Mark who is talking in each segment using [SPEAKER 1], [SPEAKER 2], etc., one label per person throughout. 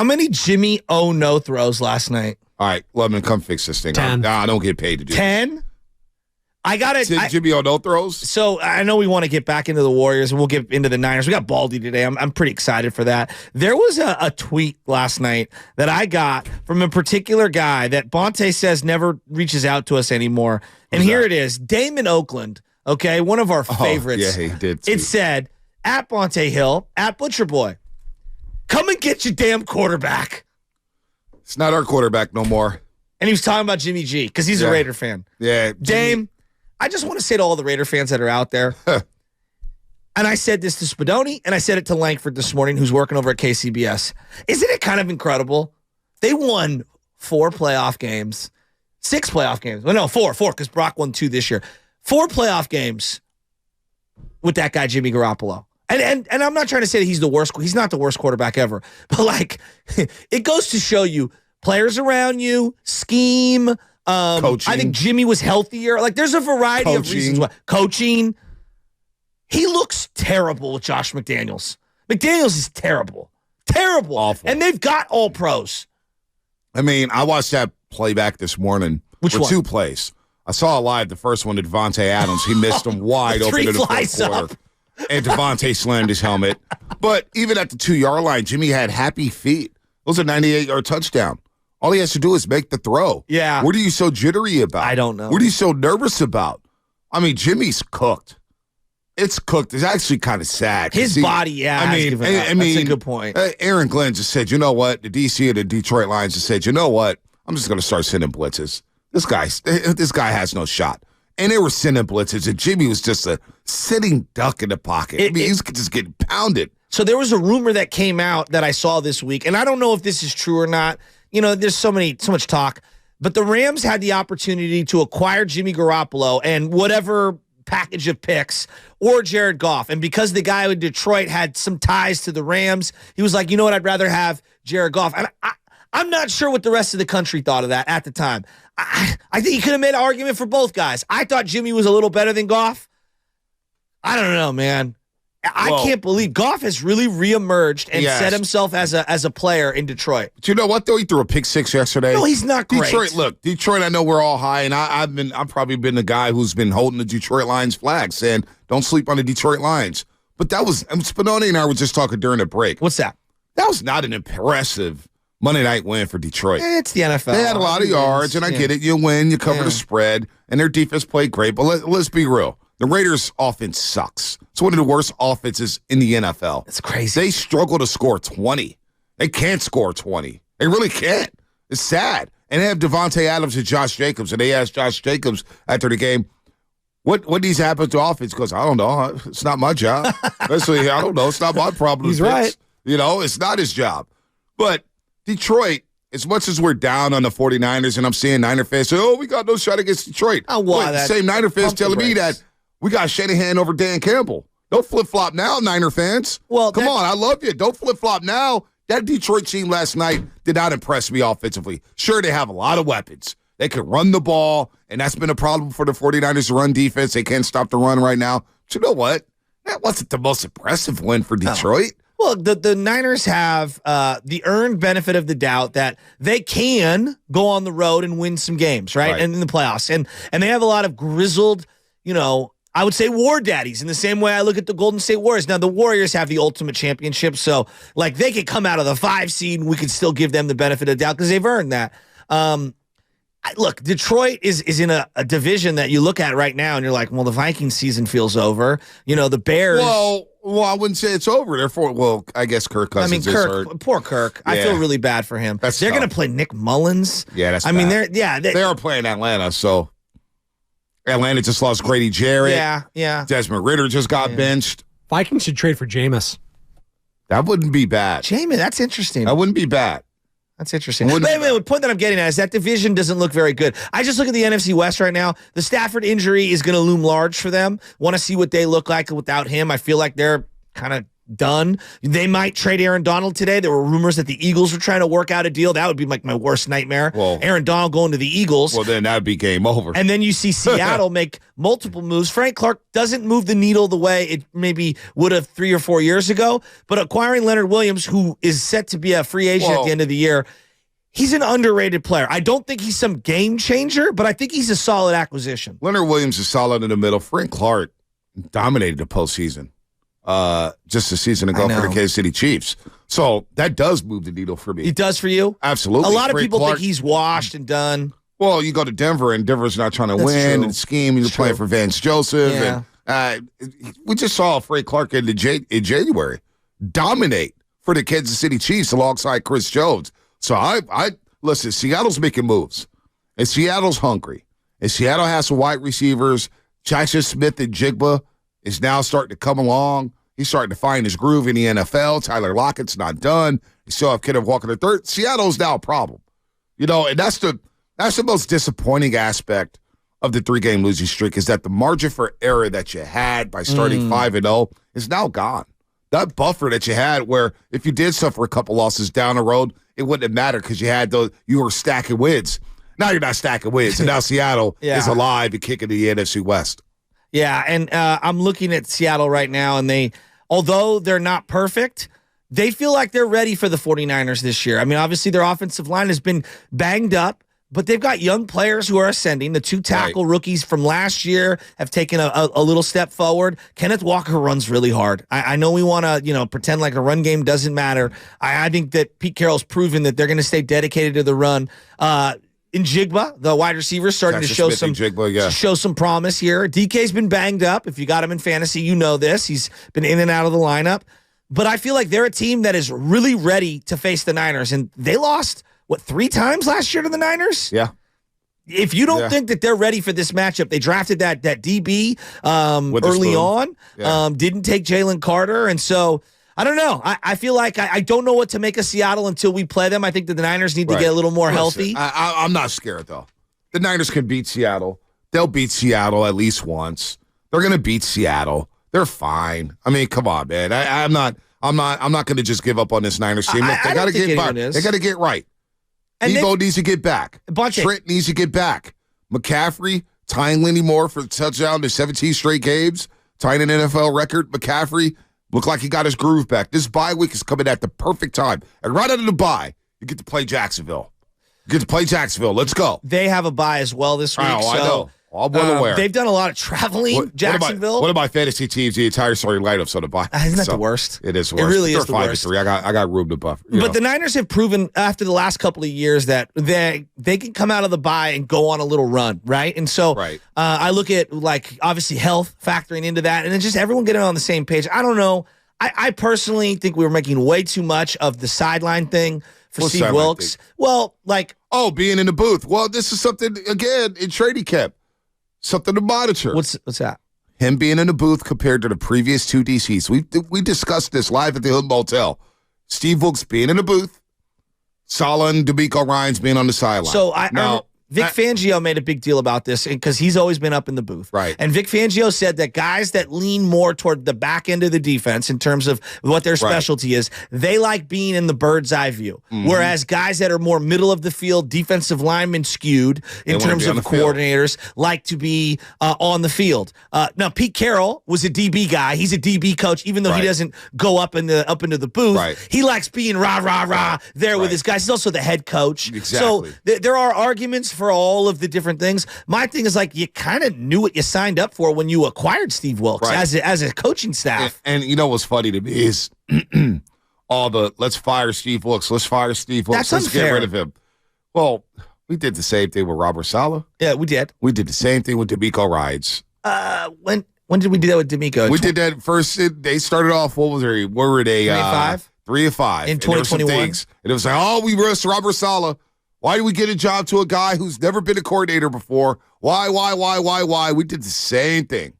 [SPEAKER 1] How many Jimmy no throws last night?
[SPEAKER 2] All right, Lemon, come fix this thing.
[SPEAKER 3] 10.
[SPEAKER 2] I don't get paid to do
[SPEAKER 1] 10? I got it.
[SPEAKER 2] Jimmy no throws?
[SPEAKER 1] So I know we want to get back into the Warriors, and we'll get into the Niners. We got Baldy today. I'm pretty excited for that. There was a tweet last night that I got from a particular guy that Bonte says never reaches out to us anymore. And here it is. Damon Oakland, okay, one of our favorites.
[SPEAKER 2] Yeah, he did.
[SPEAKER 1] It said, at Bonte Hill, at Butcher Boy, come and get your damn quarterback.
[SPEAKER 2] It's not our quarterback no more.
[SPEAKER 1] And he was talking about Jimmy G because he's a Raider fan.
[SPEAKER 2] Yeah.
[SPEAKER 1] Dame, I just want to say to all the Raider fans that are out there, and I said this to Spadoni, and I said it to Langford this morning, who's working over at KCBS. Isn't it kind of incredible? They won 4 playoff games, 6 playoff games. Well, no, 4, because Brock won 2 this year. 4 playoff games with that guy, Jimmy Garoppolo. And I'm not trying to say that he's the worst. He's not the worst quarterback ever. But, like, it goes to show you players around you, scheme,
[SPEAKER 2] coaching.
[SPEAKER 1] I think Jimmy was healthier. Like, there's a variety of reasons why. Coaching. He looks terrible with Josh McDaniels. McDaniels is terrible. Terrible.
[SPEAKER 2] Awful.
[SPEAKER 1] And they've got all pros.
[SPEAKER 2] I mean, I watched that playback this morning.
[SPEAKER 1] Which one?
[SPEAKER 2] 2 plays. I saw it live. The first one to Devontae Adams. He missed him wide open in the fourth quarter. And Devontae slammed his helmet. But even at the 2-yard line, Jimmy had happy feet. It was a 98-yard touchdown. All he has to do is make the throw.
[SPEAKER 1] Yeah.
[SPEAKER 2] What are you so jittery about?
[SPEAKER 1] I don't know.
[SPEAKER 2] What are you so nervous about? I mean, Jimmy's cooked. It's cooked. It's actually kind of sad.
[SPEAKER 1] His body, yeah.
[SPEAKER 2] I mean,
[SPEAKER 1] that's a good point.
[SPEAKER 2] Aaron Glenn just said, you know what? The DC and the Detroit Lions just said, you know what? I'm just going to start sending blitzes. This guy has no shot. And they were sending blitzes, and Jimmy was just a sitting duck in the pocket. He's just getting pounded.
[SPEAKER 1] So there was a rumor that came out that I saw this week, and I don't know if this is true or not. You know, there's so much talk. But the Rams had the opportunity to acquire Jimmy Garoppolo and whatever package of picks or Jared Goff. And because the guy in Detroit had some ties to the Rams, he was like, you know what, I'd rather have Jared Goff. And I'm not sure what the rest of the country thought of that at the time. I think he could have made an argument for both guys. I thought Jimmy was a little better than Goff. I don't know, man. I can't believe Goff has really reemerged and set himself as a player in Detroit.
[SPEAKER 2] But you know what, though? He threw a pick 6 yesterday.
[SPEAKER 1] No, he's not great.
[SPEAKER 2] Detroit, I know we're all high, and I've probably been the guy who's been holding the Detroit Lions flag, saying, don't sleep on the Detroit Lions. But that was, Spinoni and I were just talking during the break.
[SPEAKER 1] What's that?
[SPEAKER 2] That was not an impressive Monday night win for Detroit.
[SPEAKER 1] It's the NFL.
[SPEAKER 2] They had a lot of yards, and I get it. You win, you cover the spread, and their defense played great. But let's be real. The Raiders' offense sucks. It's one of the worst offenses in the NFL.
[SPEAKER 1] It's crazy.
[SPEAKER 2] They struggle to score 20. They can't score 20. They really can't. It's sad. And they have Devontae Adams and Josh Jacobs, and they asked Josh Jacobs after the game, what needs to happen to offense? He goes, I don't know. It's not my job. Basically, I don't know. It's not my problem.
[SPEAKER 1] He's right.
[SPEAKER 2] You know, it's not his job. But Detroit, as much as we're down on the 49ers, and I'm seeing Niner fans say, we got no shot against Detroit. The same Niner fans telling me that we got Shanahan over Dan Campbell. Don't flip-flop now, Niner fans. Well, come on, I love you. Don't flip-flop now. That Detroit team last night did not impress me offensively. Sure, they have a lot of weapons. They can run the ball, and that's been a problem for the 49ers to run defense. They can't stop the run right now. But you know what? That wasn't the most impressive win for Detroit.
[SPEAKER 1] Well, the Niners have the earned benefit of the doubt that they can go on the road and win some games, right? And in the playoffs. And they have a lot of grizzled, I would say war daddies in the same way I look at the Golden State Warriors. Now, the Warriors have the ultimate championship, so like they could come out of the 5 seed and we could still give them the benefit of the doubt because they've earned that. Look, Detroit is in a division that you look at right now and you're like, well, the Vikings season feels over. The Bears.
[SPEAKER 2] Well, I wouldn't say it's over. Therefore, I guess Kirk Cousins is hurt.
[SPEAKER 1] Poor Kirk. Yeah. I feel really bad for him. They're going to play Nick Mullins.
[SPEAKER 2] Yeah, that's
[SPEAKER 1] bad.
[SPEAKER 2] They are playing Atlanta, so Atlanta just lost Grady Jarrett.
[SPEAKER 1] Yeah.
[SPEAKER 2] Desmond Ridder just got benched.
[SPEAKER 3] Vikings should trade for Jameis.
[SPEAKER 2] That wouldn't be bad.
[SPEAKER 1] Jameis, that's interesting.
[SPEAKER 2] That wouldn't be bad.
[SPEAKER 1] That's interesting. But the point that I'm getting at is that division doesn't look very good. I just look at the NFC West right now. The Stafford injury is going to loom large for them. Want to see what they look like without him. I feel like they're kind of done. They might trade Aaron Donald today. There were rumors that the Eagles were trying to work out a deal. That would be like my worst nightmare.
[SPEAKER 2] Well,
[SPEAKER 1] Aaron Donald going to the Eagles.
[SPEAKER 2] Well, then that would be game over.
[SPEAKER 1] And then you see Seattle make multiple moves. Frank Clark doesn't move the needle the way it maybe would have 3 or 4 years ago, but acquiring Leonard Williams, who is set to be a free agent at the end of the year, he's an underrated player. I don't think he's some game changer, but I think he's a solid acquisition.
[SPEAKER 2] Leonard Williams is solid in the middle. Frank Clark dominated the postseason just a season ago for the Kansas City Chiefs. So that does move the needle for me.
[SPEAKER 1] It does for you?
[SPEAKER 2] Absolutely.
[SPEAKER 1] A lot of
[SPEAKER 2] Frank
[SPEAKER 1] people
[SPEAKER 2] Clark,
[SPEAKER 1] think he's washed and done.
[SPEAKER 2] Well, you go to Denver, and Denver's not trying to win and scheme, and you're playing for Vance Joseph.
[SPEAKER 1] Yeah.
[SPEAKER 2] And we just saw Frank Clark in January dominate for the Kansas City Chiefs alongside Chris Jones. So I listen, Seattle's making moves, and Seattle's hungry, and Seattle has some wide receivers. Jackson Smith and Jigba is now starting to come along. He's starting to find his groove in the NFL. Tyler Lockett's not done. You still have Kenneth Walker III. Seattle's now a problem. And that's the most disappointing aspect of the 3-game losing streak is that the margin for error that you had by starting 5-0 is now gone. That buffer that you had where if you did suffer a couple losses down the road, it wouldn't have mattered because you were stacking wins. Now you're not stacking wins, and now Seattle is alive and kicking the NFC West.
[SPEAKER 1] Yeah, and I'm looking at Seattle right now, and although they're not perfect, they feel like they're ready for the 49ers this year. I mean, obviously their offensive line has been banged up, but they've got young players who are ascending. The 2 tackle rookies from last year have taken a little step forward. Kenneth Walker runs really hard. I know we want to pretend like a run game doesn't matter. I think that Pete Carroll's proven that they're going to stay dedicated to the run. Njigba, the wide receiver, starting to show some promise here. DK's been banged up. If you got him in fantasy, you know this. He's been in and out of the lineup. But I feel like they're a team that is really ready to face the Niners. And they lost, 3 times last year to the Niners?
[SPEAKER 2] Yeah.
[SPEAKER 1] If you don't think that they're ready for this matchup, they drafted that DB early on, didn't take Jalen Carter. And so I don't know. I feel like I don't know what to make of Seattle until we play them. I think that the Niners need to get a little more healthy.
[SPEAKER 2] I'm not scared, though. The Niners can beat Seattle. They'll beat Seattle at least once. They're going to beat Seattle. They're fine. I mean, come on, man. I'm not going to just give up on this Niners team. Look, they got to get back. They got to get right. Deebo needs to get back. Trent needs to get back. McCaffrey tying Lenny Moore for the touchdown to 17 straight games, tying an NFL record. McCaffrey looked like he got his groove back. This bye week is coming at the perfect time. And right out of the bye, you get to play Jacksonville. Let's go.
[SPEAKER 1] They have a bye as well this week.
[SPEAKER 2] I know. I'm well aware.
[SPEAKER 1] They've done a lot of traveling, Jacksonville.
[SPEAKER 2] One of my fantasy teams, the entire starting lineups on the bye.
[SPEAKER 1] Isn't that the worst?
[SPEAKER 2] It is worse.
[SPEAKER 1] It really is the worst.
[SPEAKER 2] 5-3. I got room to buffer.
[SPEAKER 1] But the Niners have proven after the last couple of years that they can come out of the bye and go on a little run, right? And so I look at, obviously health factoring into that, and then just everyone getting on the same page. I don't know. I personally think we were making way too much of the sideline thing for Steve Wilks. Well,
[SPEAKER 2] being in the booth. Well, this is something, again, in trading camp. Something to monitor.
[SPEAKER 1] What's that?
[SPEAKER 2] Him being in the booth compared to the previous 2 DCs. We discussed this live at the Hood Motel. Steve Wilks being in the booth. Saleh and DeMeco Ryans being on the sideline.
[SPEAKER 1] So Vic Fangio made a big deal about this because he's always been up in the booth.
[SPEAKER 2] Right.
[SPEAKER 1] And Vic Fangio said that guys that lean more toward the back end of the defense in terms of what their specialty is, they like being in the bird's eye view. Mm-hmm. Whereas guys that are more middle of the field, defensive linemen skewed in terms of coordinators, like to be on the field. Now, Pete Carroll was a DB guy. He's a DB coach, even though he doesn't go up into the booth.
[SPEAKER 2] Right.
[SPEAKER 1] He likes being rah there with his guys. He's also the head coach.
[SPEAKER 2] Exactly.
[SPEAKER 1] So there are arguments for all of the different things. My thing is you kind of knew what you signed up for when you acquired Steve Wilks as a coaching staff.
[SPEAKER 2] And you know what's funny to me is all the let's fire Steve Wilks, let's get rid of him. Well, we did the same thing with Robert Saleh.
[SPEAKER 1] Yeah, we did.
[SPEAKER 2] We did the same thing with DeMeco Ryans.
[SPEAKER 1] When did we do that with DeMeco?
[SPEAKER 2] We did that first. They started off. What was they? What were they? 3 of 5
[SPEAKER 1] in 2021.
[SPEAKER 2] And it was we rest Robert Saleh. Why do we get a job to a guy who's never been a coordinator before? Why? We did the same thing.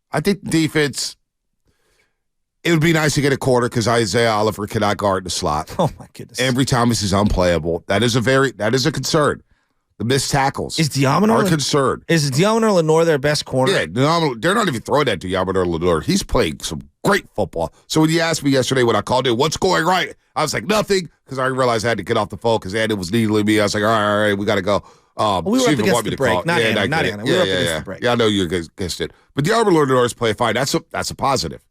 [SPEAKER 2] I think defense, it would be nice to get a quarter because Isaiah Oliver cannot guard the slot.
[SPEAKER 1] Oh, my goodness.
[SPEAKER 2] Every time this is unplayable. That is a concern. The missed tackles
[SPEAKER 1] is Diamond
[SPEAKER 2] are concerned.
[SPEAKER 1] Is Diamond Lenore their best corner?
[SPEAKER 2] Yeah, they're not even throwing that to Diamond Lenore. He's playing some great football. So when you asked me yesterday when I called in, what's going right? I was like, nothing, because I realized I had to get off the phone because Andy was needling me. I was like, all right, we got to go.
[SPEAKER 1] We were up against the break. Not Anna. We were up against the break.
[SPEAKER 2] Yeah, I know you against it. But Diamond Lenore is playing fine. That's a positive.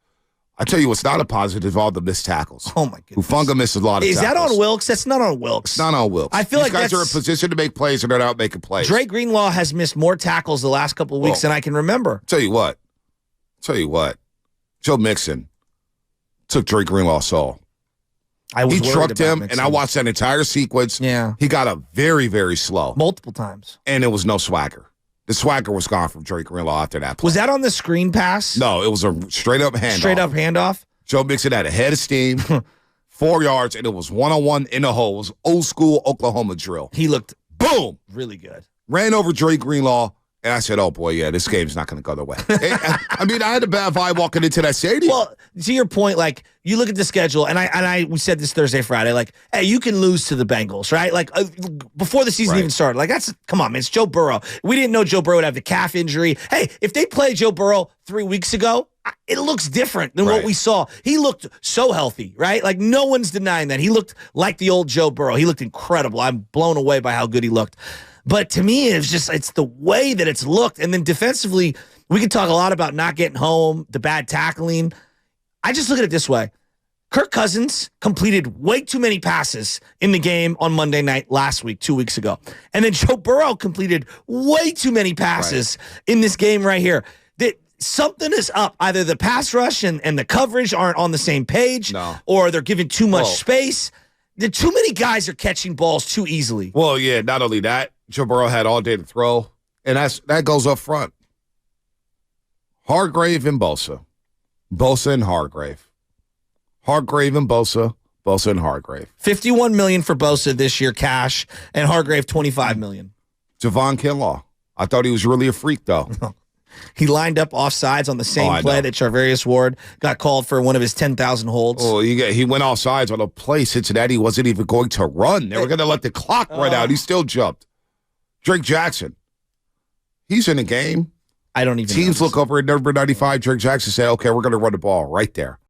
[SPEAKER 2] I tell you what's not a positive, all the missed tackles.
[SPEAKER 1] Oh, my goodness.
[SPEAKER 2] Hufanga missed a lot of tackles.
[SPEAKER 1] Is that on Wilkes? That's not on Wilkes.
[SPEAKER 2] It's not on Wilkes.
[SPEAKER 1] I feel
[SPEAKER 2] These guys are in position to make plays, and they're not making plays.
[SPEAKER 1] Drake Greenlaw has missed more tackles the last couple of weeks than I can remember.
[SPEAKER 2] Tell you what. Joe Mixon took Drake Greenlaw's soul. He trucked him, and I watched that entire sequence.
[SPEAKER 1] Yeah.
[SPEAKER 2] He got up very, very slow.
[SPEAKER 1] Multiple times.
[SPEAKER 2] And it was no swagger. The swagger was gone from Drake Greenlaw after that play.
[SPEAKER 1] Was that on the screen pass?
[SPEAKER 2] No, it was a straight-up handoff.
[SPEAKER 1] Straight-up handoff?
[SPEAKER 2] Joe Mixon had a head of steam, 4 yards, and it was one-on-one in the hole. It was old-school Oklahoma drill.
[SPEAKER 1] He looked
[SPEAKER 2] boom,
[SPEAKER 1] really good.
[SPEAKER 2] Ran over Drake Greenlaw, and I said, oh, boy, yeah, this game's not going to go their way. I mean, I had a bad vibe walking into that stadium.
[SPEAKER 1] Well, to your point, like, you look at the schedule, and we said this Thursday, Friday, like, hey, you can lose to the Bengals, right? Like, before the season even started. Like, come on, man, it's Joe Burrow. We didn't know Joe Burrow would have the calf injury. Hey, if they played Joe Burrow 3 weeks ago, it looks different than what we saw. He looked so healthy, right? Like, no one's denying that. He looked like the old Joe Burrow. He looked incredible. I'm blown away by how good he looked. But to me, it's the way that it's looked. And then defensively, we can talk a lot about not getting home, the bad tackling. I just look at it this way. Kirk Cousins completed way too many passes in the game on Monday night last week, 2 weeks ago. And then Joe Burrow completed way too many passes in this game right here. Something is up. Either the pass rush and the coverage aren't on the same page, or they're giving too much space. Too many guys are catching balls too easily.
[SPEAKER 2] Well, yeah, not only that, Joe Burrow had all day to throw, and that goes up front. Hargrave and Bosa. Bosa and Hargrave. Hargrave and Bosa. Bosa and Hargrave.
[SPEAKER 1] $51 million for Bosa this year, cash, and Hargrave $25 million.
[SPEAKER 2] Javon Kinlaw. I thought he was really a freak, though.
[SPEAKER 1] He lined up offsides on the same play that Charvarius Ward got called for one of his 10,000 holds.
[SPEAKER 2] Oh, he went offsides on a play Cincinnati wasn't even going to run. They were going to let the clock run out. He still jumped. Drake Jackson. He's in the game.
[SPEAKER 1] I don't even
[SPEAKER 2] Teams look over at number 95. Drake Jackson said, okay, we're going to run the ball right there.